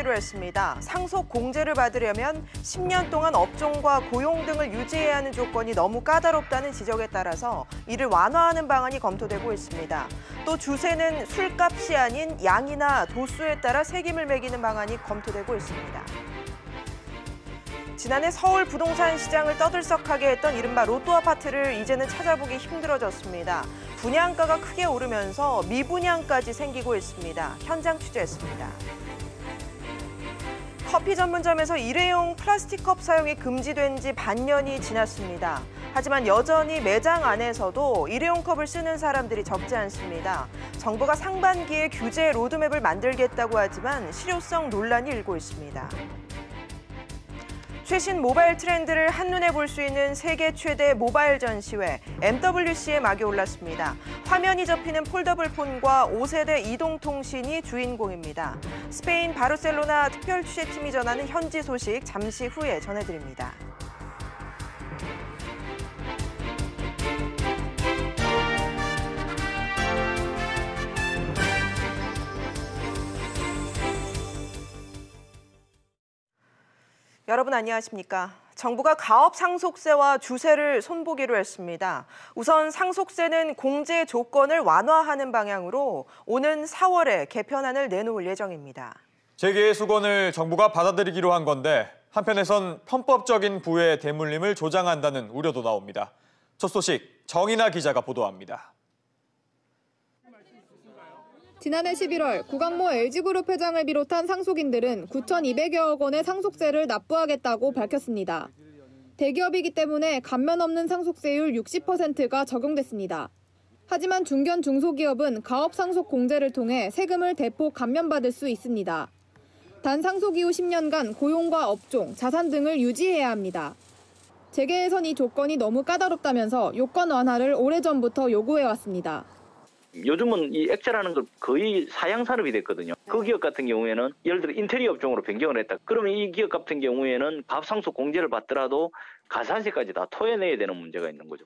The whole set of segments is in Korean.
선보기로 했습니다. 상속 공제를 받으려면 10년 동안 업종과 고용 등을 유지해야 하는 조건이 너무 까다롭다는 지적에 따라서 이를 완화하는 방안이 검토되고 있습니다. 또 주세는 술값이 아닌 양이나 도수에 따라 세금을 매기는 방안이 검토되고 있습니다. 지난해 서울 부동산 시장을 떠들썩하게 했던 이른바 로또 아파트를 이제는 찾아보기 힘들어졌습니다. 분양가가 크게 오르면서 미분양까지 생기고 있습니다. 현장 취재했습니다. 커피 전문점에서 일회용 플라스틱 컵 사용이 금지된 지 반년이 지났습니다. 하지만 여전히 매장 안에서도 일회용 컵을 쓰는 사람들이 적지 않습니다. 정부가 상반기에 규제 로드맵을 만들겠다고 하지만 실효성 논란이 일고 있습니다. 최신 모바일 트렌드를 한눈에 볼 수 있는 세계 최대 모바일 전시회 MWC에 막이 올랐습니다. 화면이 접히는 폴더블폰과 5세대 이동통신이 주인공입니다. 스페인 바르셀로나 특별 취재팀이 전하는 현지 소식 잠시 후에 전해드립니다. 여러분 안녕하십니까? 정부가 가업 상속세와 주세를 손보기로 했습니다. 우선 상속세는 공제 조건을 완화하는 방향으로 오는 4월에 개편안을 내놓을 예정입니다. 재계의 수건을 정부가 받아들이기로 한 건데 한편에선 편법적인 부의 대물림을 조장한다는 우려도 나옵니다. 첫 소식 정인아 기자가 보도합니다. 지난해 11월 구강모 LG그룹 회장을 비롯한 상속인들은 9,200여억 원의 상속세를 납부하겠다고 밝혔습니다. 대기업이기 때문에 감면 없는 상속세율 60%가 적용됐습니다. 하지만 중견 중소기업은 가업 상속 공제를 통해 세금을 대폭 감면받을 수 있습니다. 단 상속 이후 10년간 고용과 업종, 자산 등을 유지해야 합니다. 재계에선 이 조건이 너무 까다롭다면서 요건 완화를 오래전부터 요구해왔습니다. 요즘은 이 액자라는 걸 거의 사양 산업이 됐거든요. 그 기업 같은 경우에는 예를 들어 인테리어 업종으로 변경을 했다. 그러면 이 기업 같은 경우에는 가압상속 공제를 받더라도 가산세까지 다 토해내야 되는 문제가 있는 거죠.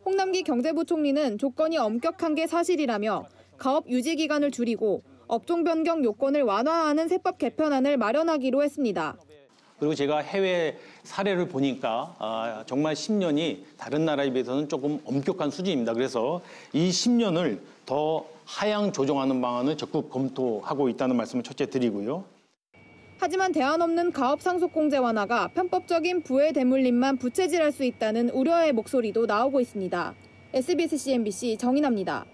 홍남기 경제부총리는 조건이 엄격한 게 사실이라며 가업 유지 기간을 줄이고 업종 변경 요건을 완화하는 세법 개편안을 마련하기로 했습니다. 그리고 제가 해외 사례를 보니까 정말 10년이 다른 나라에 비해서는 조금 엄격한 수준입니다. 그래서 이 10년을 더 하향 조정하는 방안을 적극 검토하고 있다는 말씀을 첫째 드리고요. 하지만 대안 없는 가업 상속 공제 완화가 편법적인 부의 대물림만 부채질할 수 있다는 우려의 목소리도 나오고 있습니다. SBS CNBC 정인아입니다.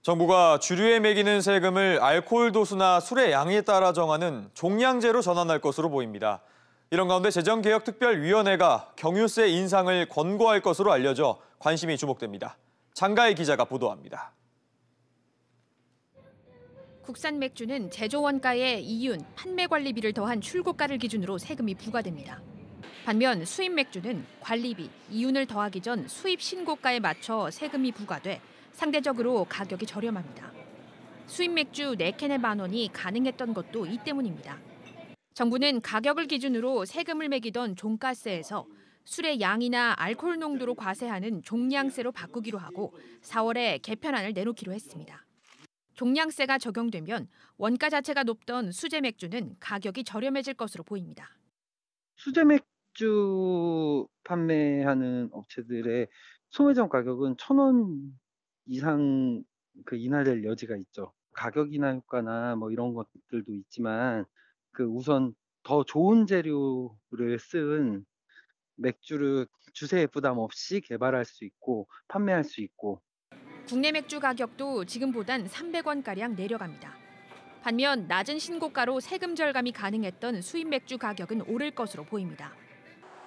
정부가 주류에 매기는 세금을 알코올 도수나 술의 양에 따라 정하는 종량제로 전환할 것으로 보입니다. 이런 가운데 재정개혁특별위원회가 경유세 인상을 권고할 것으로 알려져 관심이 주목됩니다. 장가희 기자가 보도합니다. 국산 맥주는 제조 원가에 이윤, 판매 관리비를 더한 출고가를 기준으로 세금이 부과됩니다. 반면 수입 맥주는 관리비, 이윤을 더하기 전 수입 신고가에 맞춰 세금이 부과돼 상대적으로 가격이 저렴합니다. 수입 맥주 4캔에 10,000원이 가능했던 것도 이 때문입니다. 정부는 가격을 기준으로 세금을 매기던 종가세에서 술의 양이나 알코올 농도로 과세하는 종량세로 바꾸기로 하고 4월에 개편안을 내놓기로 했습니다. 종량세가 적용되면 원가 자체가 높던 수제 맥주는 가격이 저렴해질 것으로 보입니다. 수제 맥주 판매하는 업체들의 소매점 가격은 1,000원 이상 인하될 여지가 있죠. 가격 인하 효과나 이런 것들도 있지만 우선 더 좋은 재료를 쓴 맥주를 주세에 부담 없이 개발할 수 있고 판매할 수 있고. 국내 맥주 가격도 지금보단 300원가량 내려갑니다. 반면 낮은 신고가로 세금 절감이 가능했던 수입 맥주 가격은 오를 것으로 보입니다.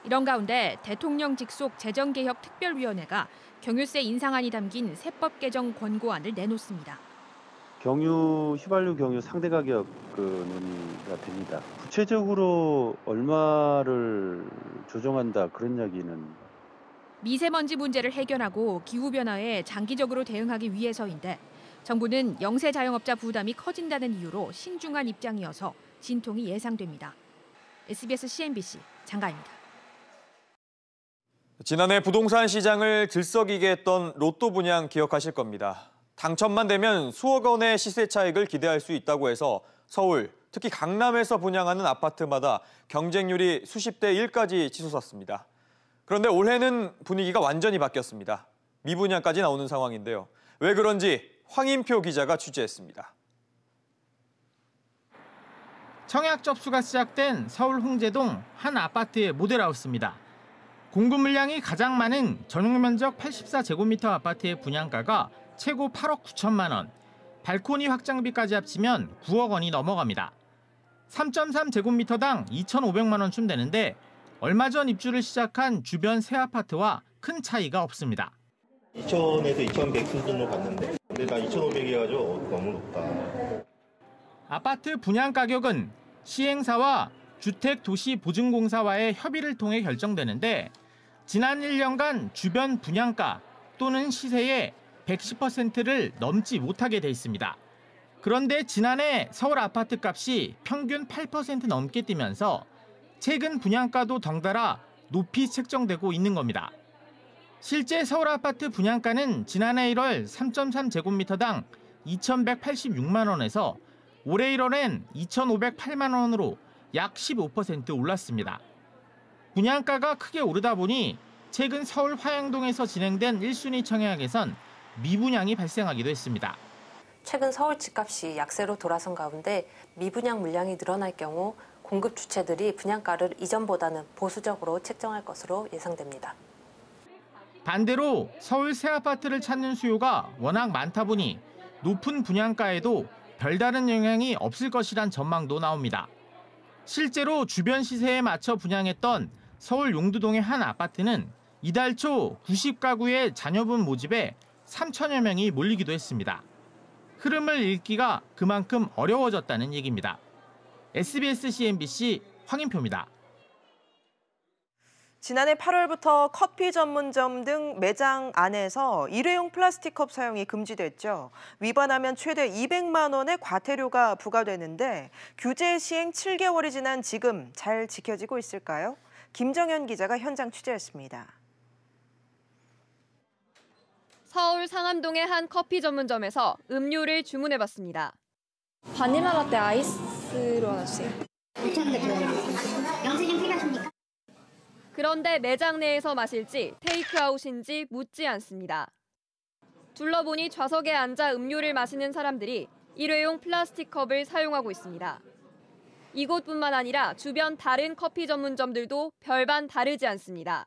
이런 가운데 대통령 직속 재정개혁특별위원회가 경유세 인상안이 담긴 세법 개정 권고안을 내놓습니다. 휘발유 경유 상대 가격 논의가 됩니다. 구체적으로 얼마를 조정한다 그런 이야기는. 미세먼지 문제를 해결하고 기후변화에 장기적으로 대응하기 위해서인데 정부는 영세 자영업자 부담이 커진다는 이유로 신중한 입장이어서 진통이 예상됩니다. SBS CNBC 장가입니다. 지난해 부동산 시장을 들썩이게 했던 로또 분양 기억하실 겁니다. 당첨만 되면 수억 원의 시세 차익을 기대할 수 있다고 해서 서울, 특히 강남에서 분양하는 아파트마다 경쟁률이 수십 대 1까지 치솟았습니다. 그런데 올해는 분위기가 완전히 바뀌었습니다. 미분양까지 나오는 상황인데요. 왜 그런지 황인표 기자가 취재했습니다. 청약 접수가 시작된 서울 홍제동 한 아파트의 모델하우스입니다. 공급 물량이 가장 많은 전용 면적 84제곱미터 아파트의 분양가가 최고 8억 9천만 원, 발코니 확장비까지 합치면 9억 원이 넘어갑니다. 3.3제곱미터당 2,500만 원쯤 되는데 얼마 전 입주를 시작한 주변 새 아파트와 큰 차이가 없습니다. 2,000에서 2,100 수준으로 갔는데 근데 나 2,500 해가지고 너무 높다. 아파트 분양 가격은 시행사와 주택도시보증공사와의 협의를 통해 결정되는데 지난 1년간 주변 분양가 또는 시세의 110%를 넘지 못하게 돼 있습니다. 그런데 지난해 서울 아파트 값이 평균 8% 넘게 뛰면서 최근 분양가도 덩달아 높이 책정되고 있는 겁니다. 실제 서울 아파트 분양가는 지난해 1월 3.3제곱미터당 2,186만 원에서 올해 1월엔 2,508만 원으로 약 15% 올랐습니다. 분양가가 크게 오르다 보니 최근 서울 화양동에서 진행된 1순위 청약에선 미분양이 발생하기도 했습니다. 최근 서울 집값이 약세로 돌아선 가운데 미분양 물량이 늘어날 경우 공급 주체들이 분양가를 이전보다는 보수적으로 책정할 것으로 예상됩니다. 반대로 서울 새 아파트를 찾는 수요가 워낙 많다 보니 높은 분양가에도 별다른 영향이 없을 것이란 전망도 나옵니다. 실제로 주변 시세에 맞춰 분양했던 서울 용두동의 한 아파트는 이달 초 90가구의 자녀분 모집에 3천여 명이 몰리기도 했습니다. 흐름을 읽기가 그만큼 어려워졌다는 얘기입니다. SBS CNBC 황인표입니다. 지난해 8월부터 커피 전문점 등 매장 안에서 일회용 플라스틱 컵 사용이 금지됐죠. 위반하면 최대 200만 원의 과태료가 부과되는데 규제 시행 7개월이 지난 지금 잘 지켜지고 있을까요? 김정현 기자가 현장 취재했습니다. 서울 상암동의 한 커피 전문점에서 음료를 주문해봤습니다. 바닐라 라떼 아이스로 하나 주세요. 5,000원 들어요. 영수증 필요하십니까? 그런데 매장 내에서 마실지 테이크아웃인지 묻지 않습니다. 둘러보니 좌석에 앉아 음료를 마시는 사람들이 일회용 플라스틱 컵을 사용하고 있습니다. 이곳뿐만 아니라 주변 다른 커피 전문점들도 별반 다르지 않습니다.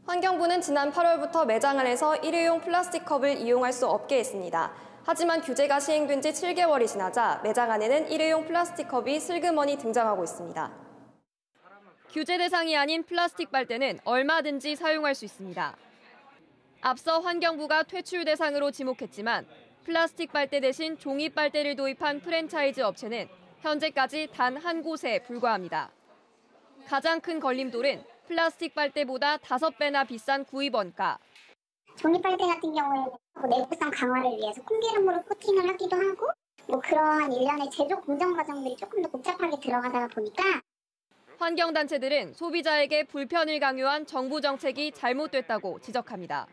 환경부는 지난 8월부터 매장 안에서 일회용 플라스틱 컵을 이용할 수 없게 했습니다. 하지만 규제가 시행된 지 7개월이 지나자 매장 안에는 일회용 플라스틱 컵이 슬그머니 등장하고 있습니다. 규제 대상이 아닌 플라스틱 빨대는 얼마든지 사용할 수 있습니다. 앞서 환경부가 퇴출 대상으로 지목했지만 플라스틱 빨대 대신 종이 빨대를 도입한 프랜차이즈 업체는 현재까지 단 한 곳에 불과합니다. 가장 큰 걸림돌은 플라스틱 빨대보다 5배나 비싼 구입 원가. 종이 빨대 같은 경우에는 내구성 강화를 위해서 콩기름으로 코팅을 하기도 하고 그런 일련의 제조 공정 과정들이 조금 더 복잡하게 들어가다 보니까 환경단체들은 소비자에게 불편을 강요한 정부 정책이 잘못됐다고 지적합니다.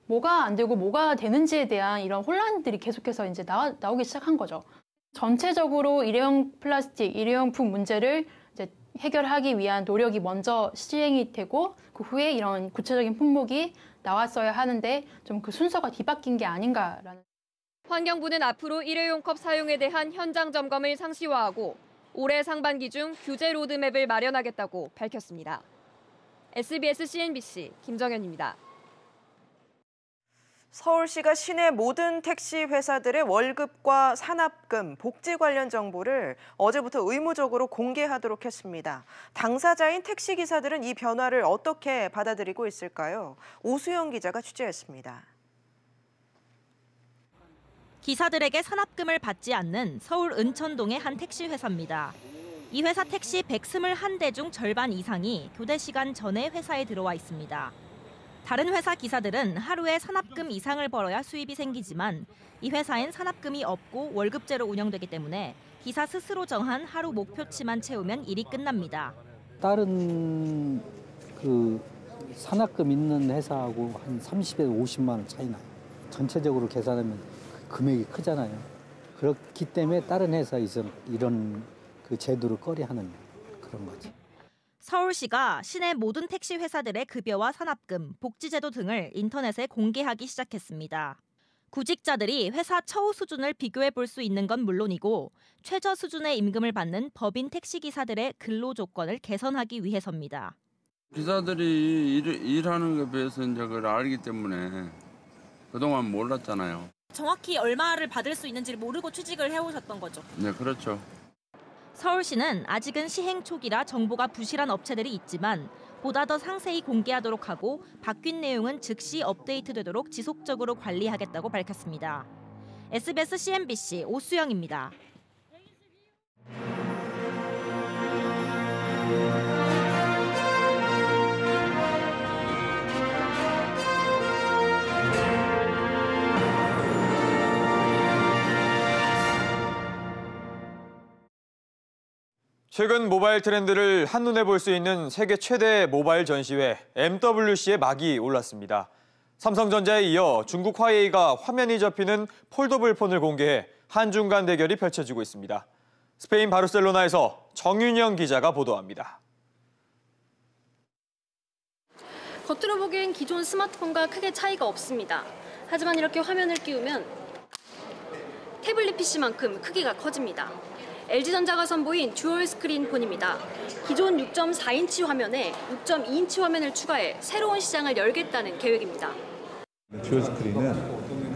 뭐가 안 되고 뭐가 되는지에 대한 이런 혼란들이 계속해서 이제 나오기 시작한 거죠. 전체적으로 일회용 플라스틱, 일회용품 문제를 이제 해결하기 위한 노력이 먼저 시행이 되고 그 후에 이런 구체적인 품목이 나왔어야 하는데 좀 그 순서가 뒤바뀐 게 아닌가라는. 환경부는 앞으로 일회용 컵 사용에 대한 현장 점검을 상시화하고 올해 상반기 중 규제 로드맵을 마련하겠다고 밝혔습니다. SBS CNBC 김정현입니다. 서울시가 시내 모든 택시 회사들의 월급과 산업금, 복지 관련 정보를 어제부터 의무적으로 공개하도록 했습니다. 당사자인 택시기사들은 이 변화를 어떻게 받아들이고 있을까요? 오수영 기자가 취재했습니다. 기사들에게 산업금을 받지 않는 서울 은천동의 한 택시 회사입니다. 이 회사 택시 121대 중 절반 이상이 교대 시간 전에 회사에 들어와 있습니다. 다른 회사 기사들은 하루에 산업금 이상을 벌어야 수입이 생기지만 이 회사엔 산업금이 없고 월급제로 운영되기 때문에 기사 스스로 정한 하루 목표치만 채우면 일이 끝납니다. 다른 산업금 있는 회사하고 한 30에서 50만 원 차이 나요. 전체적으로 계산하면 금액이 크잖아요. 그렇기 때문에 다른 회사에서 이런 그 제도를 꺼려하는 그런 거지. 서울시가 시내 모든 택시 회사들의 급여와 산합금, 복지제도 등을 인터넷에 공개하기 시작했습니다. 구직자들이 회사 처우 수준을 비교해 볼 수 있는 건 물론이고 최저 수준의 임금을 받는 법인 택시기사들의 근로 조건을 개선하기 위해서입니다. 기사들이 일하는 것에 비해서 이제 그걸 알기 때문에 그동안 몰랐잖아요. 정확히 얼마를 받을 수 있는지를 모르고 취직을 해오셨던 거죠? 네, 그렇죠. 서울시는 아직은 시행 초기라 정보가 부실한 업체들이 있지만 보다 더 상세히 공개하도록 하고 바뀐 내용은 즉시 업데이트되도록 지속적으로 관리하겠다고 밝혔습니다. SBS CNBC 오수영입니다. 최근 모바일 트렌드를 한눈에 볼 수 있는 세계 최대 모바일 전시회 MWC의 막이 올랐습니다. 삼성전자에 이어 중국 화웨이가 화면이 접히는 폴더블 폰을 공개해 한중 간 대결이 펼쳐지고 있습니다. 스페인 바르셀로나에서 정윤영 기자가 보도합니다. 겉으로 보기엔 기존 스마트폰과 크게 차이가 없습니다. 하지만 이렇게 화면을 끼우면 태블릿 PC만큼 크기가 커집니다. LG전자가 선보인 듀얼 스크린 폰입니다. 기존 6.4인치 화면에 6.2인치 화면을 추가해 새로운 시장을 열겠다는 계획입니다. 듀얼 스크린은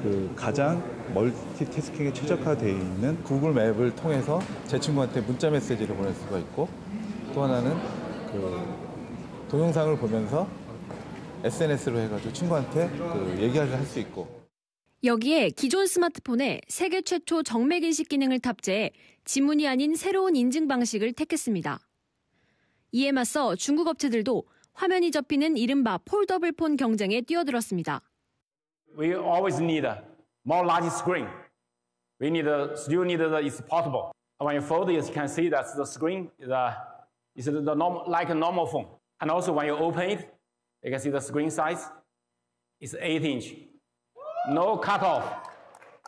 그 가장 멀티태스킹에 최적화되어 있는 구글 맵을 통해서 제 친구한테 문자 메시지를 보낼 수가 있고, 또 하나는 그 동영상을 보면서 SNS로 해가지고 친구한테 그 얘기를 할 수 있고. 여기에 기존 스마트폰에 세계 최초 정맥 인식 기능을 탑재해 지문이 아닌 새로운 인증 방식을 택했습니다. 이에 맞서 중국 업체들도 화면이 접히는 이른바 폴더블 폰 경쟁에 뛰어들었습니다. We always need a more large screen. We still need it's portable. When you fold it, you can see that the screen is like a normal phone. And also when you open it, you can see the screen size is 8-inch. No cut off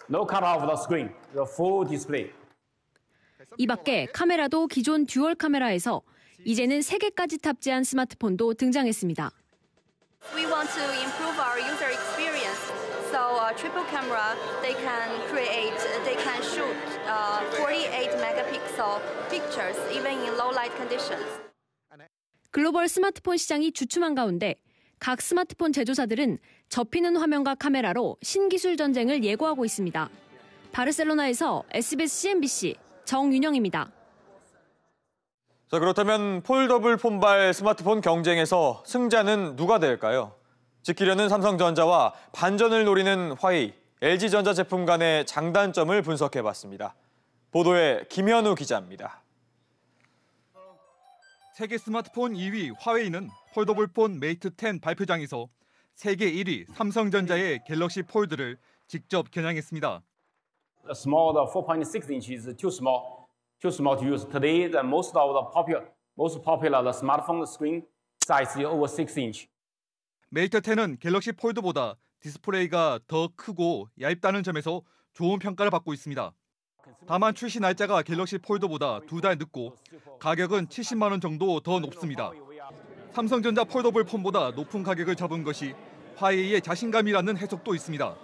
the screen. The full display. 이 밖에 카메라도 기존 듀얼 카메라에서 이제는 3개까지 탑재한 스마트폰도 등장했습니다. We want to improve our user experience. So triple camera, they can shoot 48 megapixel pictures even in low light conditions. 글로벌 스마트폰 시장이 주춤한 가운데 각 스마트폰 제조사들은 접히는 화면과 카메라로 신기술 전쟁을 예고하고 있습니다. 바르셀로나에서 SBS CNBC 정윤영입니다. 자, 그렇다면 폴더블 폰발 스마트폰 경쟁에서 승자는 누가 될까요? 지키려는 삼성전자와 반전을 노리는 화웨이, LG전자 제품 간의 장단점을 분석해봤습니다. 보도에 김현우 기자입니다. 세계 스마트폰 2위 화웨이는 폴더블폰 메이트 10 발표장에서 세계 1위 삼성전자의 갤럭시 폴드를 직접 겨냥했습니다. The small 4.6 inch is too small to use today. The most popular the smartphone screen size is over 6 inch. 메이트 10은 갤럭시 폴드보다 디스플레이가 더 크고 얇다는 점에서 좋은 평가를 받고 있습니다. 다만 출시 날짜가 갤럭시 폴드보다 2달 늦고 가격은 70만 원 정도 더 높습니다. 삼성전자 폴더블 폰보다 높은 가격을 잡은 것이 화웨이의 자신감이라는 해석도 있습니다.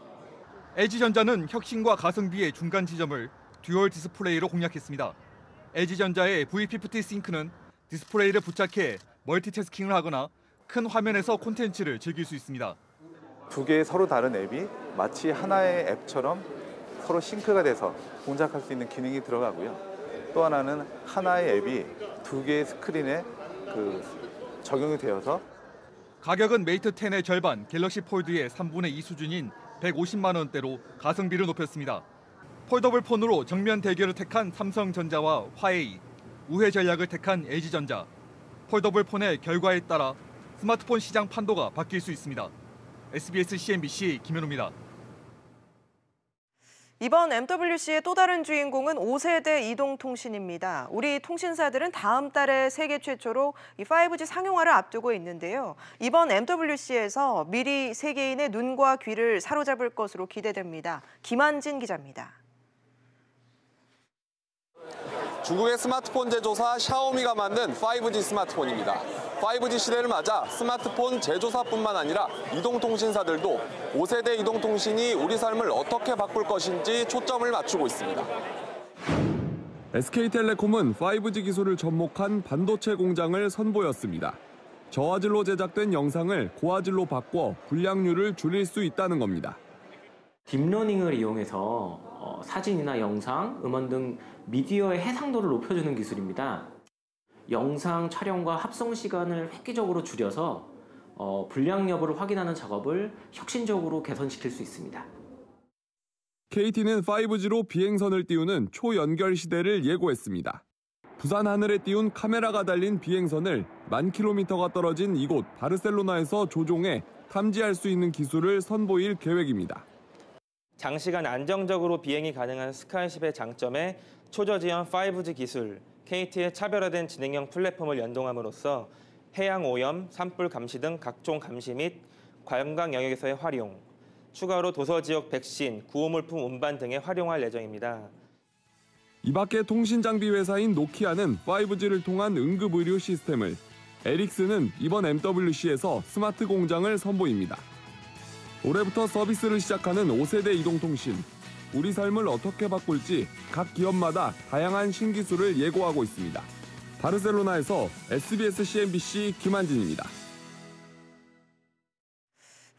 LG전자는 혁신과 가성비의 중간 지점을 듀얼 디스플레이로 공략했습니다. LG전자의 V50 싱크는 디스플레이를 부착해 멀티태스킹을 하거나 큰 화면에서 콘텐츠를 즐길 수 있습니다. 두 개의 서로 다른 앱이 마치 하나의 앱처럼 서로 싱크가 돼서 동작할 수 있는 기능이 들어가고요. 또 하나는 하나의 앱이 두 개의 스크린에 적용이 되어서 가격은 메이트 10의 절반, 갤럭시 폴드의 3분의 2 수준인 150만 원대로 가성비를 높였습니다. 폴더블 폰으로 정면 대결을 택한 삼성전자와 화웨이, 우회 전략을 택한 LG전자. 폴더블 폰의 결과에 따라 스마트폰 시장 판도가 바뀔 수 있습니다. SBS CNBC 김현우입니다. 이번 MWC의 또 다른 주인공은 5세대 이동통신입니다. 우리 통신사들은 다음 달에 세계 최초로 이 5G 상용화를 앞두고 있는데요. 이번 MWC에서 미리 세계인의 눈과 귀를 사로잡을 것으로 기대됩니다. 김한진 기자입니다. 중국의 스마트폰 제조사 샤오미가 만든 5G 스마트폰입니다. 5G 시대를 맞아 스마트폰 제조사뿐만 아니라 이동통신사들도 5세대 이동통신이 우리 삶을 어떻게 바꿀 것인지 초점을 맞추고 있습니다. SK텔레콤은 5G 기술을 접목한 반도체 공장을 선보였습니다. 저화질로 제작된 영상을 고화질로 바꿔 분량률을 줄일 수 있다는 겁니다. 딥러닝을 이용해서 사진이나 영상, 음원 등 미디어의 해상도를 높여주는 기술입니다. 영상 촬영과 합성 시간을 획기적으로 줄여서 분량 여부를 확인하는 작업을 혁신적으로 개선시킬 수 있습니다. KT는 5G로 비행선을 띄우는 초연결 시대를 예고했습니다. 부산 하늘에 띄운 카메라가 달린 비행선을 10,000km가 떨어진 이곳 바르셀로나에서 조종해 탐지할 수 있는 기술을 선보일 계획입니다. 장시간 안정적으로 비행이 가능한 스카이쉽의 장점에 초저지연 5G 기술, KT의 차별화된 진행형 플랫폼을 연동함으로써 해양 오염, 산불 감시 등 각종 감시 및 관광 영역에서의 활용, 추가로 도서 지역 백신, 구호물품 운반 등에 활용할 예정입니다. 이 밖에 통신 장비 회사인 노키아는 5G를 통한 응급 의료 시스템을, 에릭슨은 이번 MWC에서 스마트 공장을 선보입니다. 올해부터 서비스를 시작하는 5세대 이동통신. 우리 삶을 어떻게 바꿀지 각 기업마다 다양한 신기술을 예고하고 있습니다. 바르셀로나에서 SBS CNBC 김한진입니다.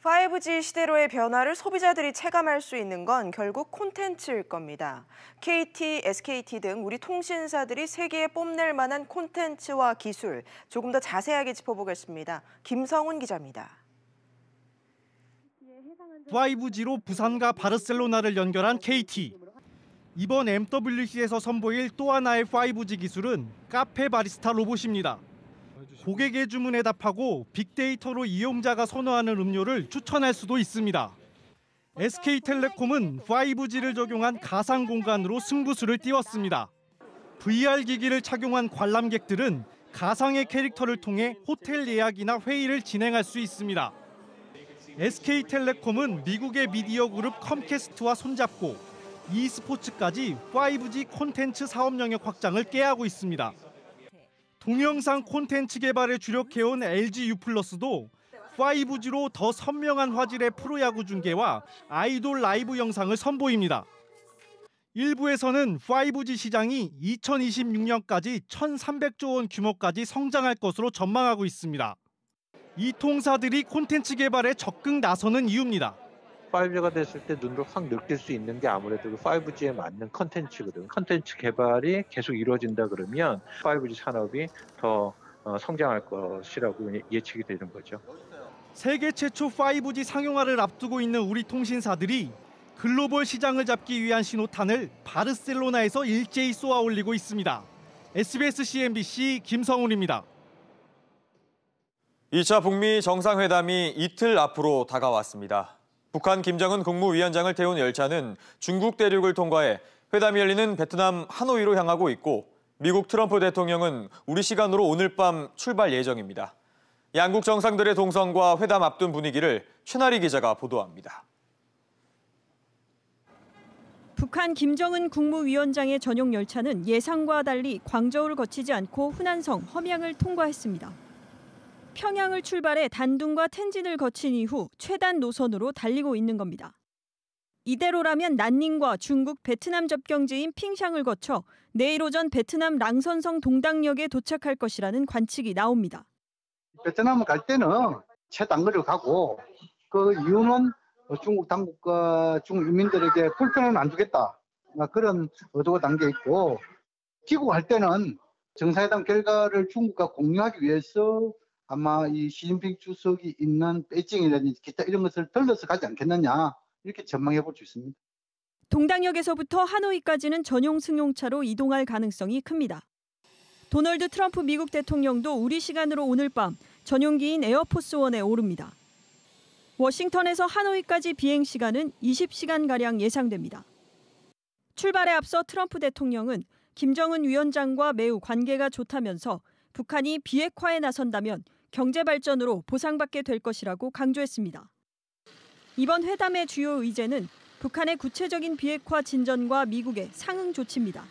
5G 시대로의 변화를 소비자들이 체감할 수 있는 건 결국 콘텐츠일 겁니다. KT, SKT 등 우리 통신사들이 세계에 뽐낼 만한 콘텐츠와 기술 조금 더 자세하게 짚어보겠습니다. 김성훈 기자입니다. 5G로 부산과 바르셀로나를 연결한 KT. 이번 MWC에서 선보일 또 하나의 5G 기술은 카페 바리스타 로봇입니다. 고객의 주문에 답하고 빅데이터로 이용자가 선호하는 음료를 추천할 수도 있습니다. SK텔레콤은 5G를 적용한 가상 공간으로 승부수를 띄웠습니다. VR 기기를 착용한 관람객들은 가상의 캐릭터를 통해 호텔 예약이나 회의를 진행할 수 있습니다. SK텔레콤은 미국의 미디어 그룹 컴캐스트와 손잡고 e스포츠까지 5G 콘텐츠 사업 영역 확장을 깨하고 있습니다. 동영상 콘텐츠 개발에 주력해온 LG U+도 5G로 더 선명한 화질의 프로야구 중계와 아이돌 라이브 영상을 선보입니다. 일부에서는 5G 시장이 2026년까지 1,300조 원 규모까지 성장할 것으로 전망하고 있습니다. 이 통사들이 콘텐츠 개발에 적극 나서는 이유입니다. 5G가 됐을 때 눈으로 확 느낄 수 있는 게 아무래도 5G에 맞는 컨텐츠거든. 컨텐츠 개발이 계속 이루어진다 그러면 5G 산업이 더 성장할 것이라고 예측이 되는 거죠. 세계 최초 5G 상용화를 앞두고 있는 우리 통신사들이 글로벌 시장을 잡기 위한 신호탄을 바르셀로나에서 일제히 쏘아 올리고 있습니다. SBS CNBC 김성훈입니다. 2차 북미 정상회담이 이틀 앞으로 다가왔습니다. 북한 김정은 국무위원장을 태운 열차는 중국 대륙을 통과해 회담이 열리는 베트남 하노이로 향하고 있고 미국 트럼프 대통령은 우리 시간으로 오늘 밤 출발 예정입니다. 양국 정상들의 동선과 회담 앞둔 분위기를 최나리 기자가 보도합니다. 북한 김정은 국무위원장의 전용 열차는 예상과 달리 광저우를 거치지 않고 후난성, 험양을 통과했습니다. 평양을 출발해 단둥과 텐진을 거친 이후 최단 노선으로 달리고 있는 겁니다. 이대로라면 난닝과 중국, 베트남 접경지인 핑샹을 거쳐 내일 오전 베트남 랑선성 동당역에 도착할 것이라는 관측이 나옵니다. 베트남을 갈 때는 최단거리로 가고 그 이유는 중국 당국과 중국 인민들에게 불편은 안 주겠다. 그런 의도가 담겨 있고 귀국할 때는 정상회담 결과를 중국과 공유하기 위해서 아마 이 시진핑 주석이 있는 베이징이라든지 기타 이런 것을 들러서 가지 않겠느냐 이렇게 전망해 볼 수 있습니다. 동당역에서부터 하노이까지는 전용 승용차로 이동할 가능성이 큽니다. 도널드 트럼프 미국 대통령도 우리 시간으로 오늘 밤 전용기인 에어포스원에 오릅니다. 워싱턴에서 하노이까지 비행 시간은 20시간가량 예상됩니다. 출발에 앞서 트럼프 대통령은 김정은 위원장과 매우 관계가 좋다면서 북한이 비핵화에 나선다면 경제 발전으로 보상받게 될 것이라고 강조했습니다. 이번 회담의 주요 의제는 북한의 구체적인 비핵화 진전과 미국의 상응 조치입니다.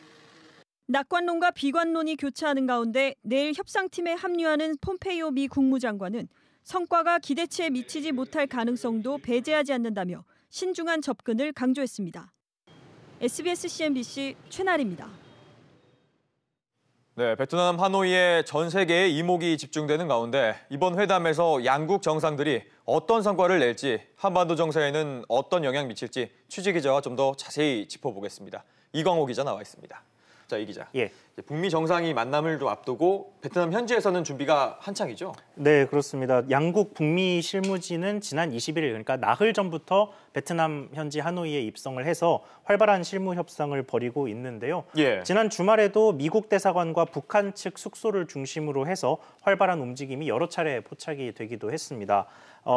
낙관론과 비관론이 교차하는 가운데 내일 협상팀에 합류하는 폼페이오 미 국무장관은 성과가 기대치에 미치지 못할 가능성도 배제하지 않는다며 신중한 접근을 강조했습니다. SBS CNBC 최나리입니다. 네, 베트남 하노이에 전 세계의 이목이 집중되는 가운데 이번 회담에서 양국 정상들이 어떤 성과를 낼지, 한반도 정세에는 어떤 영향 미칠지 취재 기자와 좀 더 자세히 짚어보겠습니다. 이광호 기자 나와 있습니다. 자, 이 기자. 예. 북미 정상이 만남을 좀 앞두고 베트남 현지에서는 준비가 한창이죠? 네, 그렇습니다. 양국 북미 실무진은 지난 21일, 그러니까 나흘 전부터 베트남 현지 하노이에 입성을 해서 활발한 실무 협상을 벌이고 있는데요. 예. 지난 주말에도 미국 대사관과 북한 측 숙소를 중심으로 해서 활발한 움직임이 여러 차례 포착이 되기도 했습니다.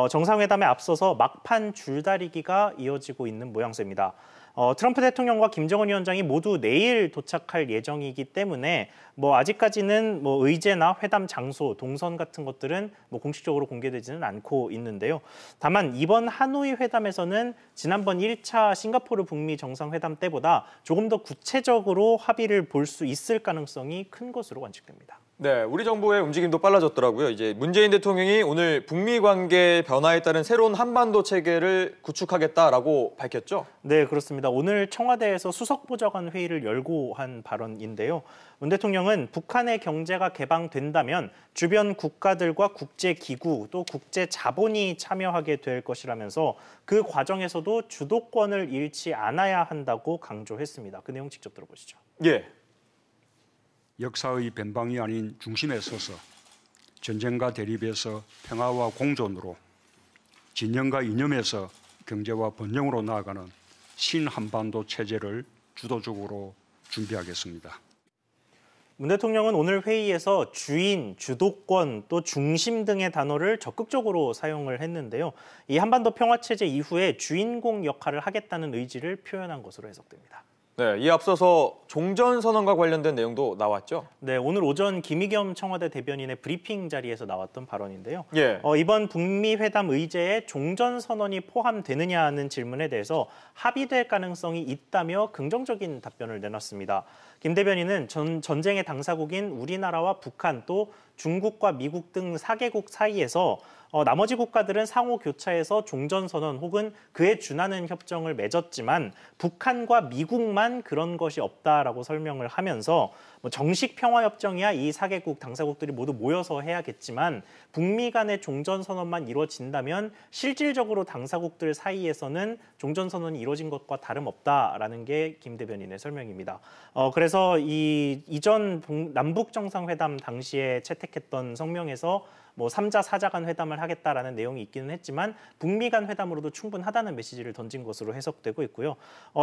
정상회담에 앞서서 막판 줄다리기가 이어지고 있는 모양새입니다. 트럼프 대통령과 김정은 위원장이 모두 내일 도착할 예정이기 때문에 아직까지는 의제나 회담 장소, 동선 같은 것들은 공식적으로 공개되지는 않고 있는데요. 다만 이번 하노이 회담에서는 지난번 1차 싱가포르 북미 정상회담 때보다 조금 더 구체적으로 합의를 볼 수 있을 가능성이 큰 것으로 관측됩니다. 네, 우리 정부의 움직임도 빨라졌더라고요. 이제 문재인 대통령이 오늘 북미 관계 변화에 따른 새로운 한반도 체계를 구축하겠다라고 밝혔죠? 네, 그렇습니다. 오늘 청와대에서 수석보좌관 회의를 열고 한 발언인데요. 문 대통령은 북한의 경제가 개방된다면 주변 국가들과 국제기구 또 국제자본이 참여하게 될 것이라면서 그 과정에서도 주도권을 잃지 않아야 한다고 강조했습니다. 그 내용 직접 들어보시죠. 예. 역사의 변방이 아닌 중심에 서서 전쟁과 대립에서 평화와 공존으로 진영과 이념에서 경제와 번영으로 나아가는 신한반도 체제를 주도적으로 준비하겠습니다. 문 대통령은 오늘 회의에서 주인, 주도권, 또 중심 등의 단어를 적극적으로 사용을 했는데요. 이 한반도 평화체제 이후에 주인공 역할을 하겠다는 의지를 표현한 것으로 해석됩니다. 네, 이에 앞서서 종전선언과 관련된 내용도 나왔죠? 네, 오늘 오전 김의겸 청와대 대변인의 브리핑 자리에서 나왔던 발언인데요. 예. 이번 북미 회담 의제에 종전선언이 포함되느냐는 질문에 대해서 합의될 가능성이 있다며 긍정적인 답변을 내놨습니다. 김 대변인은 전쟁의 당사국인 우리나라와 북한 또 중국과 미국 등 4개국 사이에서 나머지 국가들은 상호 교차해서 종전선언 혹은 그에 준하는 협정을 맺었지만 북한과 미국만 그런 것이 없다라고 설명을 하면서 정식 평화협정이야 이 4개국 당사국들이 모두 모여서 해야겠지만 북미 간의 종전선언만 이루어진다면 실질적으로 당사국들 사이에서는 종전선언이 이루어진 것과 다름없다라는 게 김 대변인의 설명입니다. 그래서 이전 남북정상회담 당시에 채택했던 성명에서 3자, 4자 간 회담을 하겠다라는 내용이 있기는 했지만 북미 간 회담으로도 충분하다는 메시지를 던진 것으로 해석되고 있고요.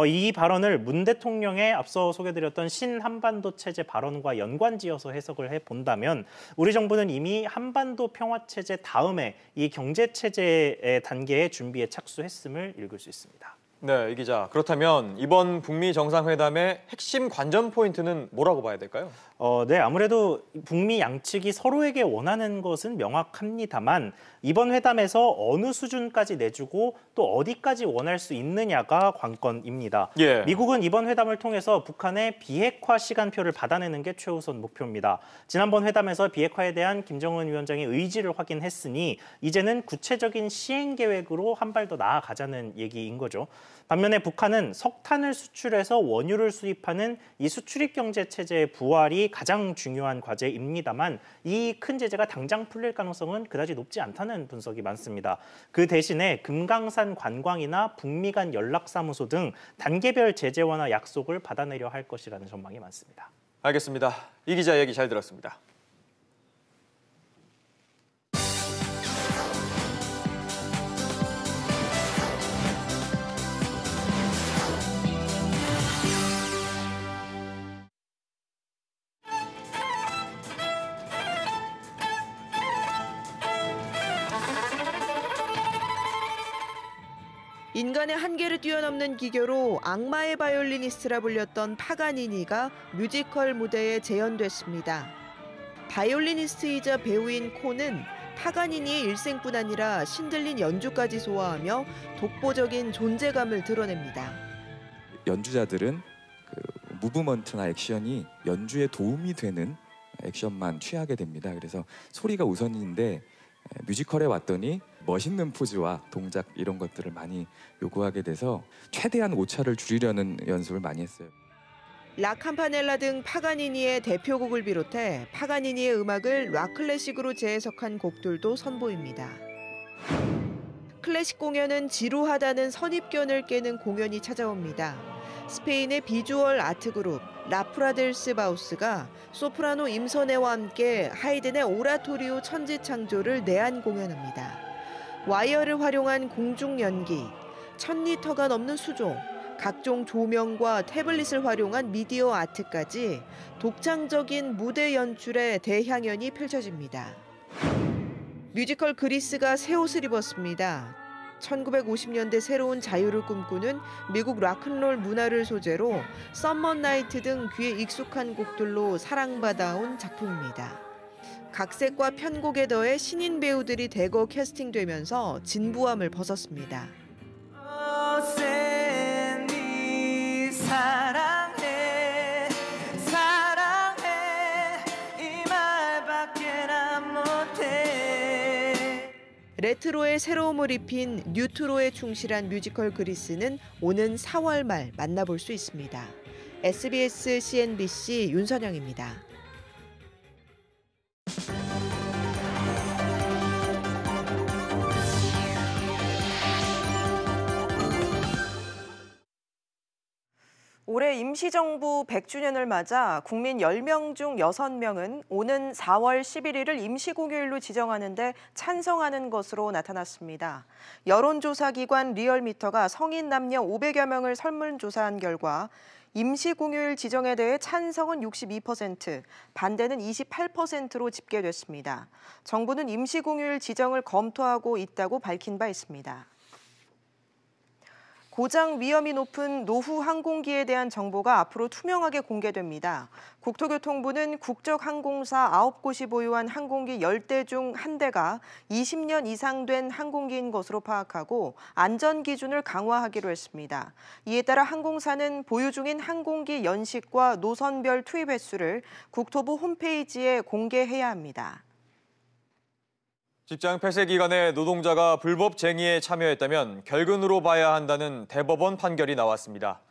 이 발언을 문 대통령의 앞서 소개드렸던 신한반도 체제 발언과 연관지어서 해석을 해본다면 우리 정부는 이미 한반도 평화체제 다음에 이 경제체제의 단계의 준비에 착수했음을 읽을 수 있습니다. 네, 이 기자. 그렇다면 이번 북미 정상회담의 핵심 관전 포인트는 뭐라고 봐야 될까요? 네, 아무래도 북미 양측이 서로에게 원하는 것은 명확합니다만 이번 회담에서 어느 수준까지 내주고 또 어디까지 원할 수 있느냐가 관건입니다. 예. 미국은 이번 회담을 통해서 북한의 비핵화 시간표를 받아내는 게 최우선 목표입니다. 지난번 회담에서 비핵화에 대한 김정은 위원장의 의지를 확인했으니 이제는 구체적인 시행 계획으로 한 발 더 나아가자는 얘기인 거죠. 반면에 북한은 석탄을 수출해서 원유를 수입하는 이 수출입 경제 체제의 부활이 가장 중요한 과제입니다만 이 큰 제재가 당장 풀릴 가능성은 그다지 높지 않다는 분석이 많습니다. 그 대신에 금강산 관광이나 북미 간 연락사무소 등 단계별 제재 완화 약속을 받아내려 할 것이라는 전망이 많습니다. 알겠습니다. 이 기자 얘기 잘 들었습니다. 인간의 한계를 뛰어넘는 기교로 악마의 바이올리니스트라 불렸던 파가니니가 뮤지컬 무대에 재현됐습니다. 바이올리니스트이자 배우인 콘은 파가니니의 일생뿐 아니라 신들린 연주까지 소화하며 독보적인 존재감을 드러냅니다. 연주자들은 무브먼트나 액션이 연주에 도움이 되는 액션만 취하게 됩니다. 그래서 소리가 우선인데 뮤지컬에 왔더니 멋있는 포즈와 동작 이런 것들을 많이 요구하게 돼서 최대한 오차를 줄이려는 연습을 많이 했어요. 라 캠파넬라 등 파가니니의 대표곡을 비롯해 파가니니의 음악을 락 클래식으로 재해석한 곡들도 선보입니다. 클래식 공연은 지루하다는 선입견을 깨는 공연이 찾아옵니다. 스페인의 비주얼 아트 그룹 라프라델스 바우스가 소프라노 임선혜와 함께 하이든의 오라토리오 천지창조를 내한 공연합니다. 와이어를 활용한 공중 연기, 1000리터가 넘는 수조, 각종 조명과 태블릿을 활용한 미디어 아트까지 독창적인 무대 연출의 대향연이 펼쳐집니다. 뮤지컬 그리스가 새 옷을 입었습니다. 1950년대 새로운 자유를 꿈꾸는 미국 락앤롤 문화를 소재로 썸머 나이트 등 귀에 익숙한 곡들로 사랑받아온 작품입니다. 각색과 편곡에 더해 신인 배우들이 대거 캐스팅되면서 진부함을 벗었습니다. 사랑해 사랑해 이 말밖에 난 못해. 레트로의 새로움을 입힌 뉴트로에 충실한 뮤지컬 그리스는 오는 4월 말 만나볼 수 있습니다. SBS CNBC 윤선영입니다. 올해 임시정부 100주년을 맞아 국민 10명 중 6명은 오는 4월 11일을 임시공휴일로 지정하는 데 찬성하는 것으로 나타났습니다. 여론조사기관 리얼미터가 성인 남녀 500여 명을 설문조사한 결과 임시공휴일 지정에 대해 찬성은 62%, 반대는 28%로 집계됐습니다. 정부는 임시공휴일 지정을 검토하고 있다고 밝힌 바 있습니다. 고장 위험이 높은 노후 항공기에 대한 정보가 앞으로 투명하게 공개됩니다. 국토교통부는 국적항공사 9곳이 보유한 항공기 10대 중 1대가 20년 이상 된 항공기인 것으로 파악하고 안전 기준을 강화하기로 했습니다. 이에 따라 항공사는 보유 중인 항공기 연식과 노선별 투입 횟수를 국토부 홈페이지에 공개해야 합니다. 직장 폐쇄 기간에 노동자가 불법 쟁의에 참여했다면 결근으로 봐야 한다는 대법원 판결이 나왔습니다.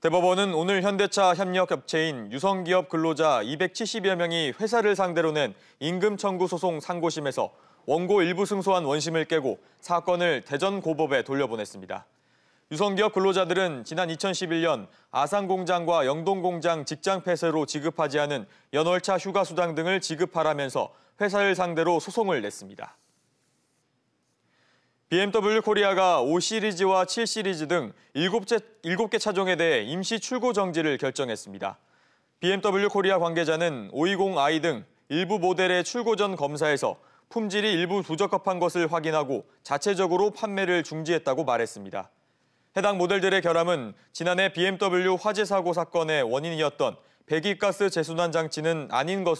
대법원은 오늘 현대차 협력업체인 유성기업 근로자 270여 명이 회사를 상대로 낸 임금 청구 소송 상고심에서 원고 일부 승소한 원심을 깨고 사건을 대전고법에 돌려보냈습니다. 유성기업 근로자들은 지난 2011년 아산공장과 영동공장 직장 폐쇄로 지급하지 않은 연월차 휴가수당 등을 지급하라면서 회사를 상대로 소송을 냈습니다. BMW 코리아가 5시리즈와 7시리즈 등 7개 차종에 대해 임시 출고 정지를 결정했습니다. BMW 코리아 관계자는 520i 등 일부 모델의 출고 전 검사에서 품질이 일부 부적합한 것을 확인하고 자체적으로 판매를 중지했다고 말했습니다. 해당 모델들의 결함은 지난해 BMW 화재 사고 사건의 원인이었던 배기가스 재순환 장치는 아닌 것으로